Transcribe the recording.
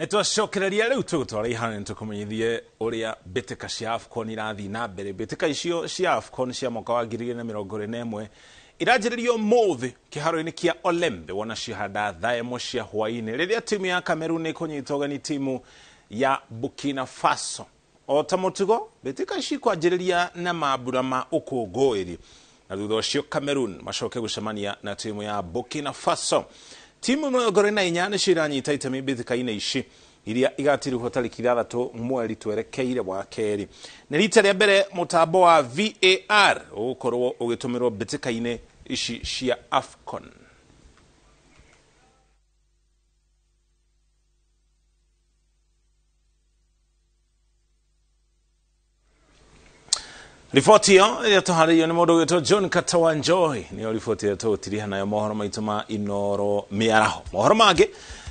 Nitwacokereria riu tugutwara ihana nitukumenyithie uria bitika cia AFCON irathi na mbere. Bitika icio cia AFCON cia mwaka wa 2021 iranjiririo muthi kiharo-ini kia Olembe wona cihanda thaa imwe cia hwaini riria timu ya Cameroon ikunyita ugeni timu ya Burkina Faso. O ta mutugo bitika ici kwanjiriria na mambura ma ukungwiri na thutha ucio Cameroon macoke gucemania na timu ya Burkina Faso. Timu mĩrongo na inya nĩciranyita itemi mbĩtĩka-inĩ ici iria igatirwo tarĩki 6 mweri twerekeire wa kerĩ. Nĩ rita rĩa mbere mũtambo wa VAR ũgũkorwo ũgĩtũmĩrwo mbĩtĩka-inĩ ici cia AFCON. Riboti yo ĩrĩa nĩ mũndũ wĩtwo John Katawanjoy nĩyo riboti ĩrĩa tũgũtiriha nayo mohoro maitũ ma Inoro mĩaraho. Mohoro mangĩ